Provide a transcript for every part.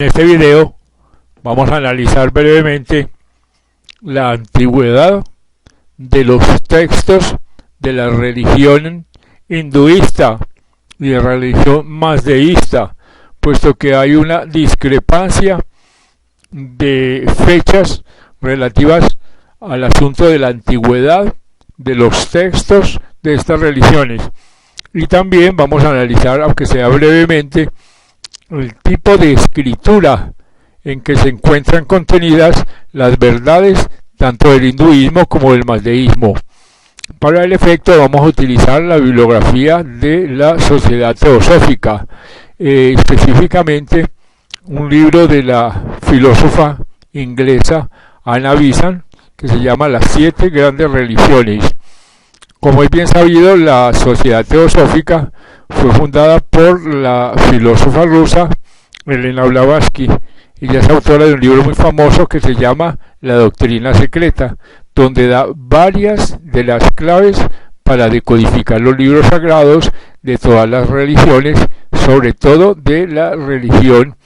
En este video vamos a analizar brevemente la antigüedad de los textos de la religión hinduista y de la religión mazdeísta, puesto que hay una discrepancia de fechas relativas al asunto de la antigüedad de los textos de estas religiones. Y también vamos a analizar, aunque sea brevemente, el tipo de escritura en que se encuentran contenidas las verdades tanto del hinduismo como del mazdeísmo. Para el efecto vamos a utilizar la bibliografía de la Sociedad Teosófica, específicamente un libro de la filósofa inglesa Anna Besant, que se llama Las 7 grandes religiones. Como es bien sabido, la Sociedad Teosófica fue fundada por la filósofa rusa Elena Blavatsky. Ella es autora de un libro muy famoso que se llama La Doctrina Secreta, donde da varias de las claves para decodificar los libros sagrados de todas las religiones, sobre todo de la religión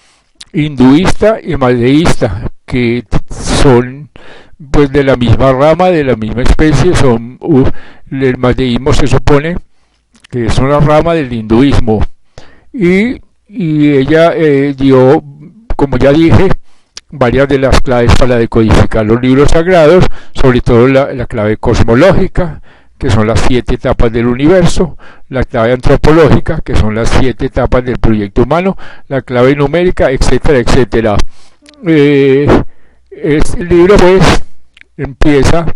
hinduista y mazdeísta, que son pues de la misma rama, de la misma especie. El mazdeísmo se supone que es una rama del hinduismo, y ella dio, como ya dije, varias de las claves para decodificar los libros sagrados, sobre todo la clave cosmológica, que son las 7 etapas del universo, la clave antropológica, que son las 7 etapas del proyecto humano, la clave numérica, etcétera, etcétera. El libro pues empieza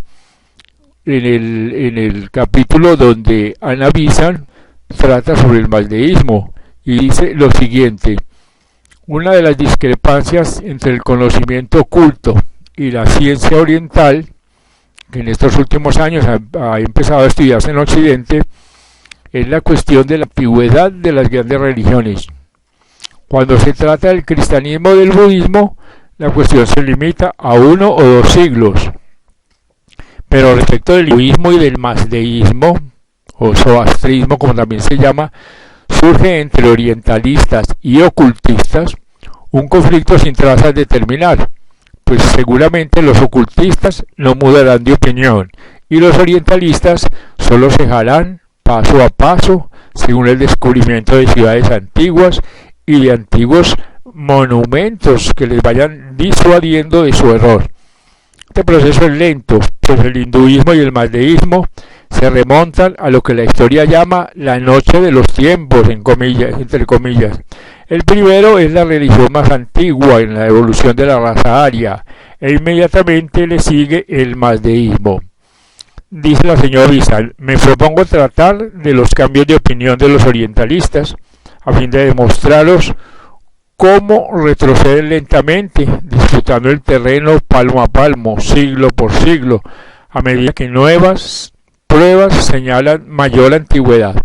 en el capítulo donde Anna Besant trata sobre el mazdeísmo y dice lo siguiente: una de las discrepancias entre el conocimiento oculto y la ciencia oriental, que en estos últimos años ha empezado a estudiarse en Occidente, es la cuestión de la antigüedad de las grandes religiones. Cuando se trata del cristianismo o del budismo, la cuestión se limita a 1 o 2 siglos. Pero respecto del hinduismo y del mazdeísmo, o zoroastrismo como también se llama, surge entre orientalistas y ocultistas un conflicto sin trazas de terminar, pues seguramente los ocultistas no mudarán de opinión y los orientalistas solo cejarán paso a paso según el descubrimiento de ciudades antiguas y de antiguos monumentos que les vayan disuadiendo de su error. Este proceso es lento, pues el hinduismo y el mazdeísmo se remontan a lo que la historia llama la noche de los tiempos, entre comillas. El primero es la religión más antigua en la evolución de la raza aria, e inmediatamente le sigue el mazdeísmo. Dice la señora Besant: me propongo tratar de los cambios de opinión de los orientalistas, a fin de demostraros cómo retroceden lentamente, disputando el terreno palmo a palmo, siglo por siglo, a medida que nuevas pruebas señalan mayor antigüedad.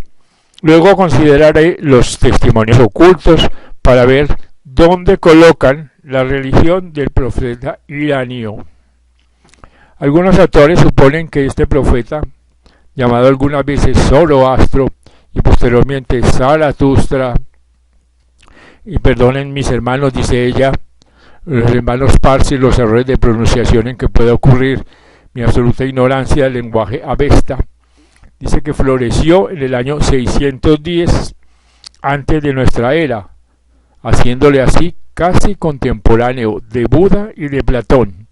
Luego consideraré los testimonios ocultos para ver dónde colocan la religión del profeta iranio. Algunos autores suponen que este profeta, llamado algunas veces Zoroastro y posteriormente Zaratustra, y perdonen mis hermanos, dice ella, los hermanos parsis, los errores de pronunciación en que puede ocurrir mi absoluta ignorancia del lenguaje avesta, dice que floreció en el año 610 antes de nuestra era, haciéndole así casi contemporáneo de Buda y de Platón.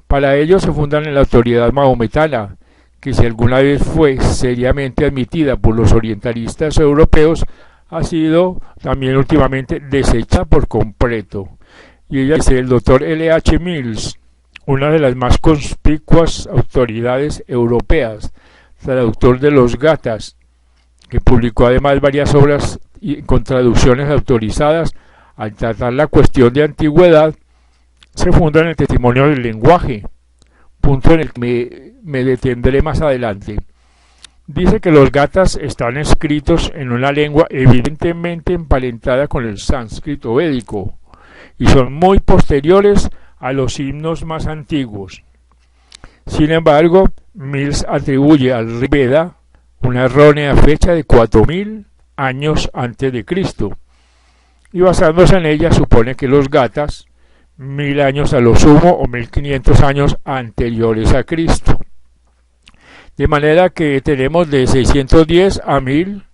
Para ello se fundan en la autoridad mahometana, que si alguna vez fue seriamente admitida por los orientalistas europeos, ha sido también últimamente deshecha por completo. Y ella dice: el doctor L.H. Mills, una de las más conspicuas autoridades europeas, traductor de los Gathas, que publicó además varias obras con traducciones autorizadas, al tratar la cuestión de antigüedad, se funda en el testimonio del lenguaje, punto en el que me detendré más adelante. Dice que los Gathas están escritos en una lengua evidentemente emparentada con el sánscrito védico y son muy posteriores a los himnos más antiguos. Sin embargo, Mills atribuye al Rig Veda una errónea fecha de 4000 años antes de Cristo. y basándose en ella supone que los gatas 1000 años a lo sumo o 1500 años anteriores a Cristo. De manera que tenemos de 610 a 1000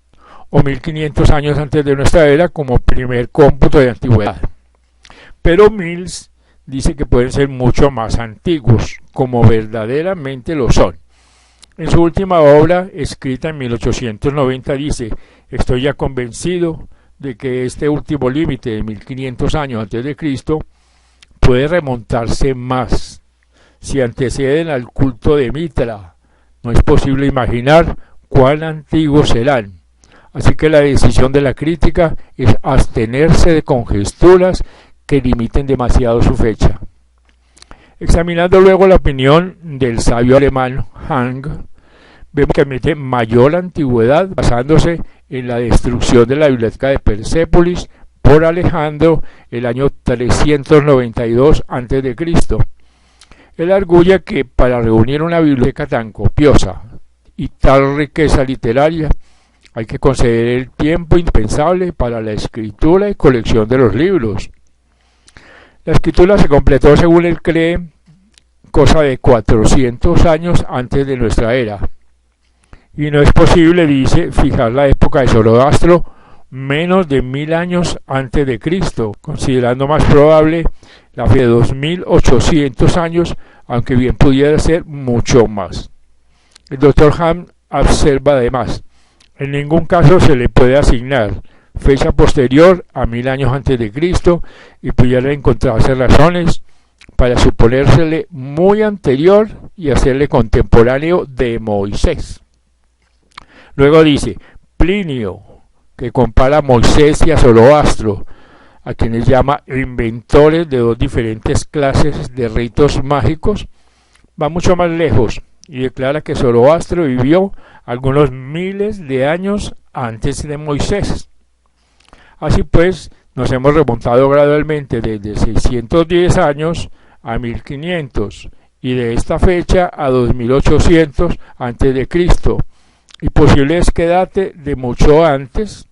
o 1500 años antes de nuestra era como primer cómputo de antigüedad. Pero Mills dice que pueden ser mucho más antiguos, como verdaderamente lo son. En su última obra, escrita en 1890, dice: estoy ya convencido de que este último límite de 1500 años antes de Cristo puede remontarse más. Si anteceden al culto de Mitra, no es posible imaginar cuán antiguos serán. Así que la decisión de la crítica es abstenerse de conjeturas que limiten demasiado su fecha. Examinando luego la opinión del sabio alemán Hang, vemos que admite mayor antigüedad basándose en la destrucción de la biblioteca de Persépolis por Alejandro el año 392 a.C. Él arguye que para reunir una biblioteca tan copiosa y tal riqueza literaria hay que conceder el tiempo indispensable para la escritura y colección de los libros. La escritura se completó, según él cree, cosa de 400 años antes de nuestra era. Y no es posible, dice, fijar la época de Zoroastro menos de 1000 años antes de Cristo, considerando más probable la fe de 2800 años, aunque bien pudiera ser mucho más. El Dr. Ham observa además: en ningún caso se le puede asignar fecha posterior a 1000 años antes de Cristo y pudiera encontrarse razones para suponérsele muy anterior y hacerle contemporáneo de Moisés. Luego dice: Plinio, que compara a Moisés y a Zoroastro, a quienes llama inventores de dos diferentes clases de ritos mágicos, va mucho más lejos y declara que Zoroastro vivió algunos miles de años antes de Moisés. Así pues, nos hemos remontado gradualmente desde 610 años a 1500 y de esta fecha a 2800 antes de Cristo, y posible es que date de mucho antes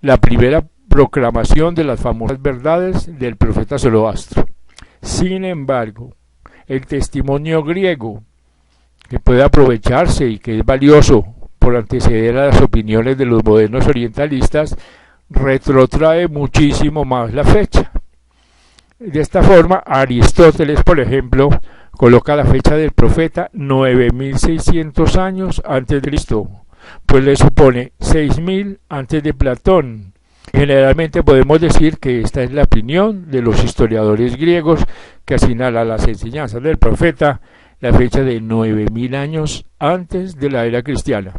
la primera proclamación de las famosas verdades del profeta Zoroastro. Sin embargo, el testimonio griego, que puede aprovecharse y que es valioso por anteceder a las opiniones de los modernos orientalistas, retrotrae muchísimo más la fecha. De esta forma, Aristóteles, por ejemplo, coloca la fecha del profeta 9600 años antes de Cristo, pues le supone 6000 antes de Platón. Generalmente podemos decir que esta es la opinión de los historiadores griegos, que asignan a las enseñanzas del profeta la fecha de 9000 años antes de la era cristiana.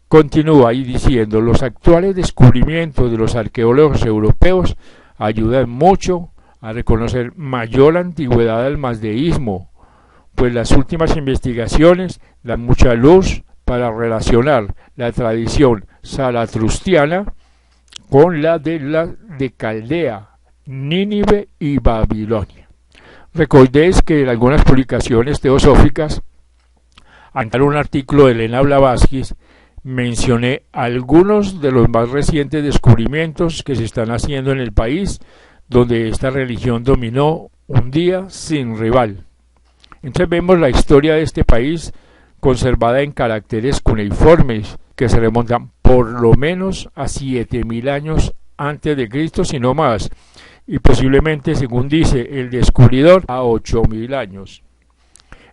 Continúa ahí diciendo: los actuales descubrimientos de los arqueólogos europeos ayudan mucho a reconocer mayor antigüedad al mazdeísmo, pues las últimas investigaciones dan mucha luz para relacionar la tradición zaratrustiana con la de Caldea, Nínive y Babilonia. Recordéis que en algunas publicaciones teosóficas, en un artículo de Elena Blavatsky, mencioné algunos de los más recientes descubrimientos que se están haciendo en el país, donde esta religión dominó un día sin rival. Entonces vemos la historia de este país conservada en caracteres cuneiformes que se remontan por lo menos a 7000 años antes de Cristo, si no más, y posiblemente, según dice el descubridor, a 8000 años.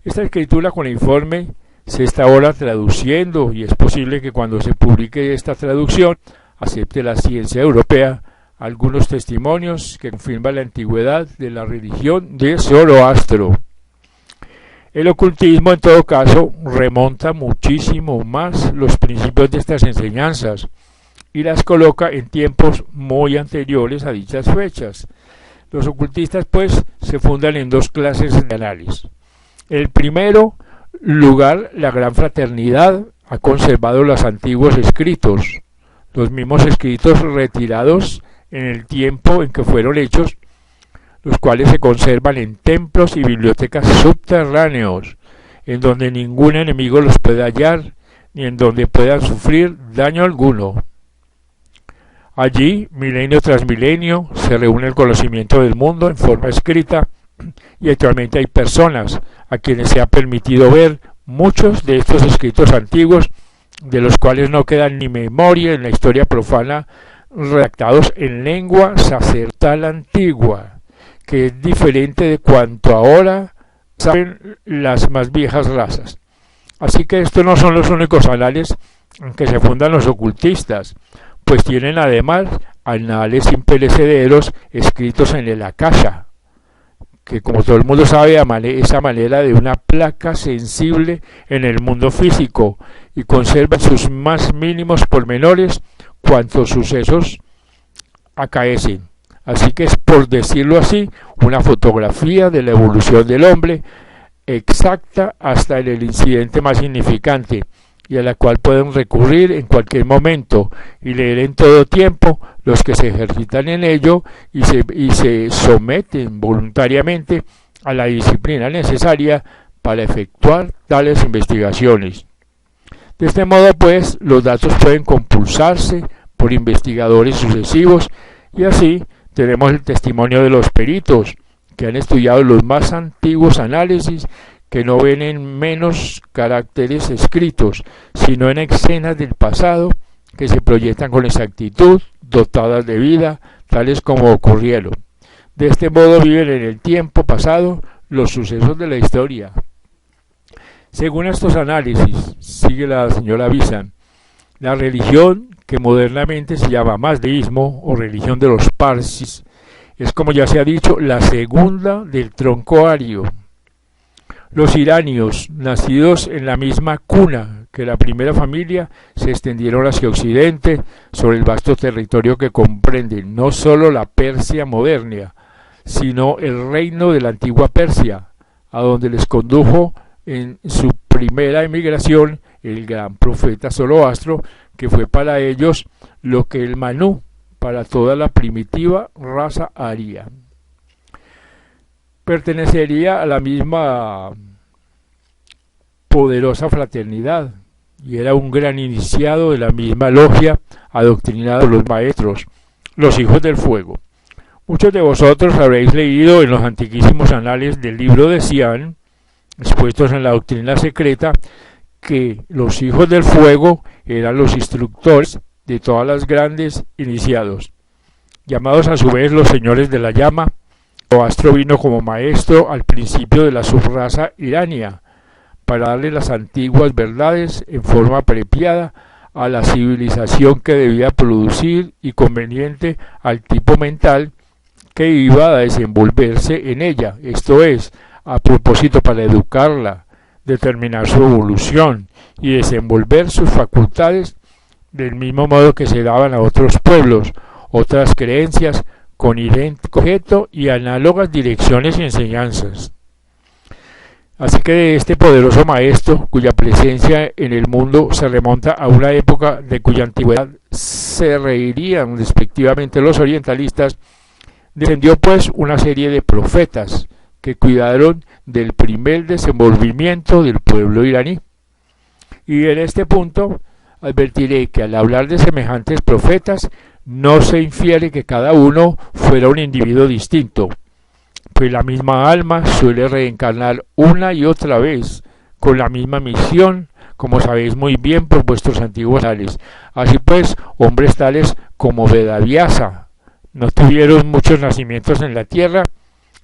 Esta escritura cuneiforme se está ahora traduciendo y es posible que cuando se publique esta traducción acepte la ciencia europea algunos testimonios que confirman la antigüedad de la religión de Zoroastro. El ocultismo, en todo caso, remonta muchísimo más los principios de estas enseñanzas y las coloca en tiempos muy anteriores a dichas fechas. Los ocultistas, pues, se fundan en dos clases de análisis. El primero lugar, la Gran Fraternidad ha conservado los antiguos escritos, los mismos escritos retirados en el tiempo en que fueron hechos, los cuales se conservan en templos y bibliotecas subterráneos, en donde ningún enemigo los puede hallar, ni en donde puedan sufrir daño alguno. Allí, milenio tras milenio, se reúne el conocimiento del mundo en forma escrita y actualmente hay personas a quienes se ha permitido ver muchos de estos escritos antiguos, de los cuales no quedan ni memoria en la historia profana, redactados en lengua sacerdotal antigua, que es diferente de cuanto ahora saben las más viejas razas. Así que estos no son los únicos anales en que se fundan los ocultistas, pues tienen además anales imperecederos escritos en el Akasha, que como todo el mundo sabe esa manera de una placa sensible en el mundo físico y conserva sus más mínimos pormenores cuantos sucesos acaecen. Así que es, por decirlo así, una fotografía de la evolución del hombre exacta hasta en el incidente más significante, y a la cual pueden recurrir en cualquier momento y leer en todo tiempo los que se ejercitan en ello y se someten voluntariamente a la disciplina necesaria para efectuar tales investigaciones. De este modo, pues, los datos pueden compulsarse por investigadores sucesivos y así tenemos el testimonio de los peritos que han estudiado los más antiguos análisis, que no ven en menos caracteres escritos, sino en escenas del pasado que se proyectan con exactitud, dotadas de vida, tales como ocurrieron. De este modo viven en el tiempo pasado los sucesos de la historia. Según estos análisis, sigue la señora Bizan, la religión, que modernamente se llama mazdeísmo o religión de los parsis, es, como ya se ha dicho, la segunda del tronco ario. Los iranios, nacidos en la misma cuna que la primera familia, se extendieron hacia Occidente sobre el vasto territorio que comprende no solo la Persia moderna, sino el reino de la antigua Persia, a donde les condujo en su primera emigración el gran profeta Zoroastro, que fue para ellos lo que el Manú para toda la primitiva raza aria. Pertenecería a la misma poderosa fraternidad y era un gran iniciado de la misma logia adoctrinada por los maestros, los hijos del fuego. Muchos de vosotros habréis leído en los antiquísimos anales del libro de Cian, expuestos en la doctrina secreta, que los hijos del fuego eran los instructores de todas las grandes iniciados, llamados a su vez los señores de la llama. Zoroastro vino como maestro al principio de la subraza irania, para darle las antiguas verdades en forma apropiada a la civilización que debía producir y conveniente al tipo mental que iba a desenvolverse en ella, esto es, a propósito para educarla, determinar su evolución y desenvolver sus facultades del mismo modo que se daban a otros pueblos, otras creencias, con idéntico objeto y análogas direcciones y enseñanzas. Así que este poderoso maestro, cuya presencia en el mundo se remonta a una época de cuya antigüedad se reirían respectivamente los orientalistas, descendió pues una serie de profetas que cuidaron del primer desenvolvimiento del pueblo iraní. Y en este punto advertiré que al hablar de semejantes profetas no se infiere que cada uno fuera un individuo distinto, pues la misma alma suele reencarnar una y otra vez con la misma misión, como sabéis muy bien por vuestros antiguos anales. Así pues, hombres tales como Vedavyasa no tuvieron muchos nacimientos en la tierra,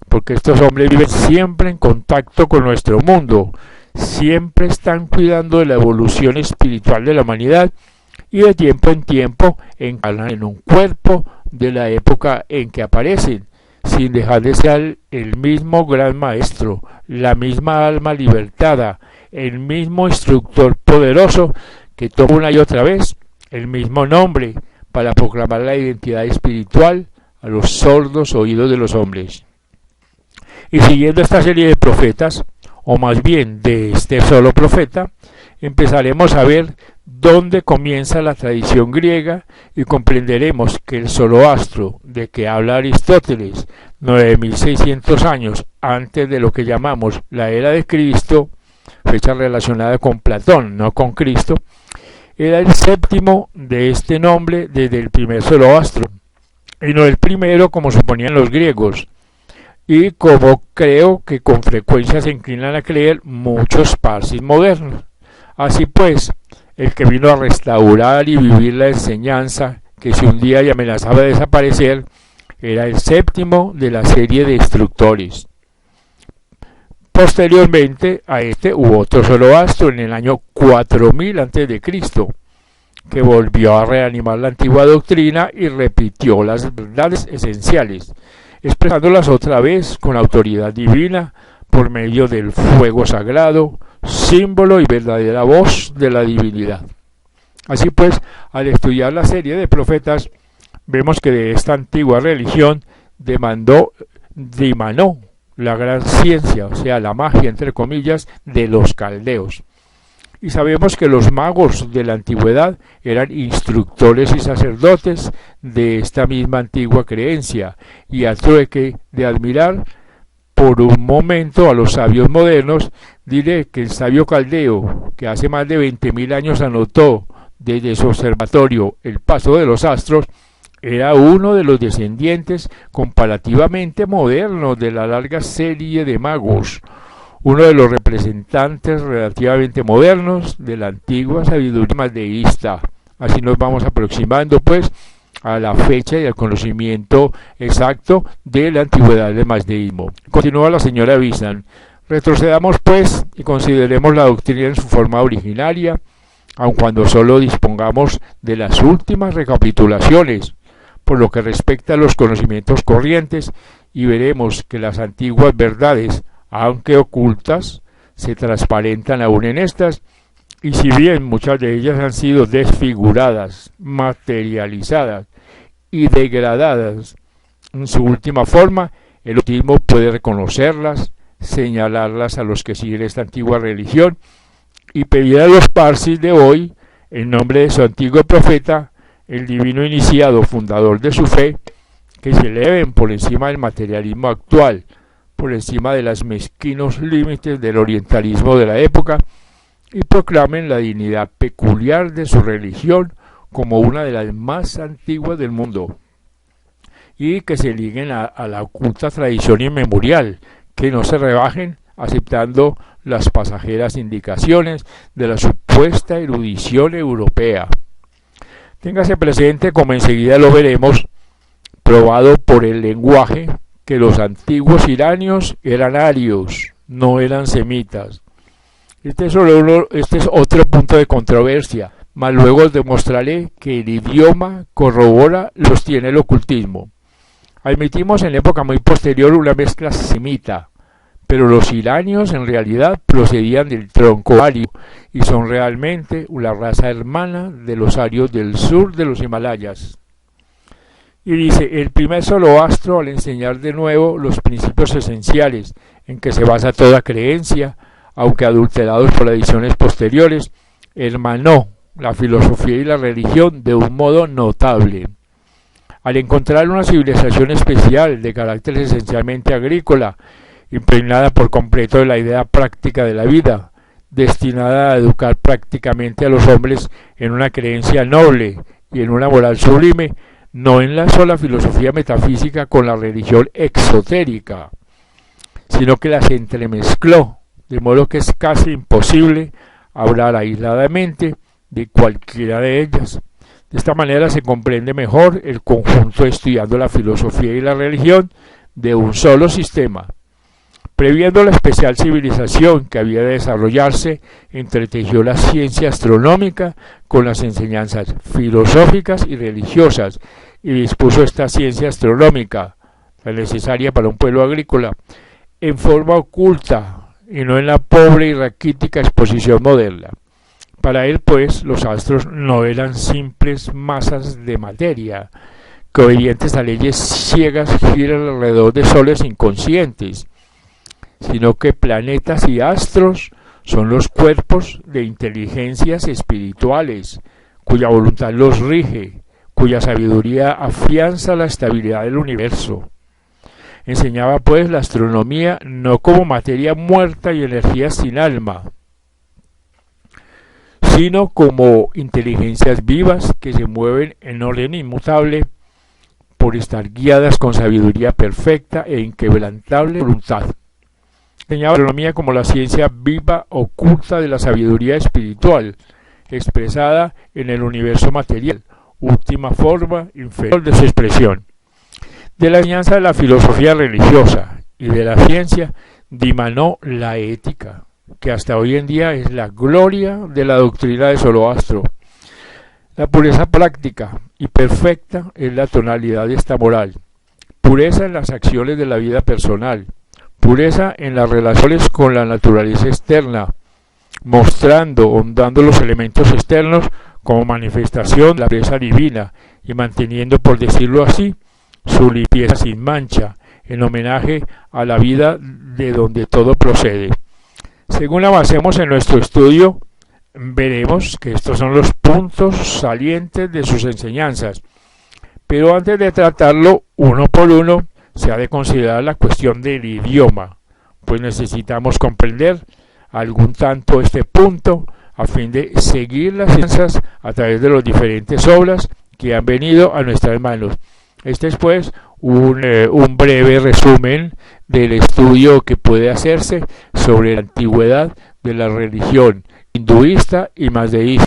porque estos hombres viven siempre en contacto con nuestro mundo, siempre están cuidando de la evolución espiritual de la humanidad y de tiempo en tiempo encarnan en un cuerpo de la época en que aparecen, sin dejar de ser el mismo gran maestro, la misma alma libertada, el mismo instructor poderoso que toma una y otra vez el mismo nombre para proclamar la identidad espiritual a los sordos oídos de los hombres. Y siguiendo esta serie de profetas, o más bien de este solo profeta, empezaremos a ver dónde comienza la tradición griega y comprenderemos que el Zoroastro de que habla Aristóteles 9600 años antes de lo que llamamos la era de Cristo, fecha relacionada con Platón, no con Cristo, era el séptimo de este nombre desde el primer Zoroastro, y no el primero como suponían los griegos, y como creo que con frecuencia se inclinan a creer muchos parsis modernos. Así pues, el que vino a restaurar y vivir la enseñanza que se hundía y amenazaba de desaparecer era el séptimo de la serie de instructores. Posteriormente a este hubo otro Zoroastro en el año 4000 a.C., que volvió a reanimar la antigua doctrina y repitió las verdades esenciales, expresándolas otra vez con autoridad divina por medio del fuego sagrado, símbolo y verdadera voz de la divinidad. Así pues, al estudiar la serie de profetas, vemos que de esta antigua religión dimanó la gran ciencia, o sea, la magia, entre comillas, de los caldeos. Y sabemos que los magos de la antigüedad eran instructores y sacerdotes de esta misma antigua creencia, y a trueque de admirar por un momento a los sabios modernos, diré que el sabio caldeo, que hace más de 20.000 años anotó desde su observatorio el paso de los astros, era uno de los descendientes comparativamente modernos de la larga serie de magos, uno de los representantes relativamente modernos de la antigua sabiduría mazdeísta. Así nos vamos aproximando pues a la fecha y al conocimiento exacto de la antigüedad del mazdeísmo. Continúa la señora Bishan. Retrocedamos pues y consideremos la doctrina en su forma originaria, aun cuando solo dispongamos de las últimas recapitulaciones, por lo que respecta a los conocimientos corrientes, y veremos que las antiguas verdades, aunque ocultas, se transparentan aún en estas, y si bien muchas de ellas han sido desfiguradas, materializadas y degradadas en su última forma, el occultismo puede reconocerlas, señalarlas a los que siguen esta antigua religión, y pedir a los parsis de hoy, en nombre de su antiguo profeta, el divino iniciado, fundador de su fe, que se eleven por encima del materialismo actual, por encima de los mezquinos límites del orientalismo de la época, y proclamen la dignidad peculiar de su religión como una de las más antiguas del mundo, y que se liguen a la oculta tradición inmemorial, que no se rebajen aceptando las pasajeras indicaciones de la supuesta erudición europea. Téngase presente, como enseguida lo veremos, probado por el lenguaje, que los antiguos iranios eran arios, no eran semitas. Este es otro punto de controversia, mas luego os demostraré que el idioma corrobora los tiene el ocultismo. Admitimos en la época muy posterior una mezcla semita, pero los iranios en realidad procedían del tronco ario y son realmente una raza hermana de los arios del sur de los Himalayas. Y dice, el primer Zoroastro, al enseñar de nuevo los principios esenciales en que se basa toda creencia, aunque adulterados por ediciones posteriores, hermanó la filosofía y la religión de un modo notable. Al encontrar una civilización especial de carácter esencialmente agrícola, impregnada por completo de la idea práctica de la vida, destinada a educar prácticamente a los hombres en una creencia noble y en una moral sublime, no enlazó la filosofía metafísica con la religión exotérica, sino que las entremezcló, de modo que es casi imposible hablar aisladamente de cualquiera de ellas. De esta manera se comprende mejor el conjunto estudiando la filosofía y la religión de un solo sistema. Previendo la especial civilización que había de desarrollarse, entretejió la ciencia astronómica con las enseñanzas filosóficas y religiosas, y dispuso esta ciencia astronómica, la necesaria para un pueblo agrícola, en forma oculta y no en la pobre y raquítica exposición moderna. Para él, pues, los astros no eran simples masas de materia, que obedientes a leyes ciegas giran alrededor de soles inconscientes, sino que planetas y astros son los cuerpos de inteligencias espirituales, cuya voluntad los rige, cuya sabiduría afianza la estabilidad del universo. Enseñaba pues la astronomía no como materia muerta y energía sin alma, sino como inteligencias vivas que se mueven en orden inmutable por estar guiadas con sabiduría perfecta e inquebrantable voluntad. Enseñaba la astronomía como la ciencia viva oculta de la sabiduría espiritual, expresada en el universo material, última forma inferior de su expresión. De la enseñanza de la filosofía religiosa y de la ciencia dimanó la ética, que hasta hoy en día es la gloria de la doctrina de Zoroastro. La pureza práctica y perfecta es la tonalidad de esta moral, pureza en las acciones de la vida personal, pureza en las relaciones con la naturaleza externa, mostrando, hondando los elementos externos como manifestación de la pureza divina y manteniendo, por decirlo así, su limpieza sin mancha, en homenaje a la vida de donde todo procede. Según avancemos en nuestro estudio, veremos que estos son los puntos salientes de sus enseñanzas. Pero antes de tratarlo uno por uno, se ha de considerar la cuestión del idioma, pues necesitamos comprender algún tanto este punto a fin de seguir las enseñanzas a través de las diferentes obras que han venido a nuestras manos. Este es pues un breve resumen del estudio que puede hacerse sobre la antigüedad de la religión hinduista y mazdeísta.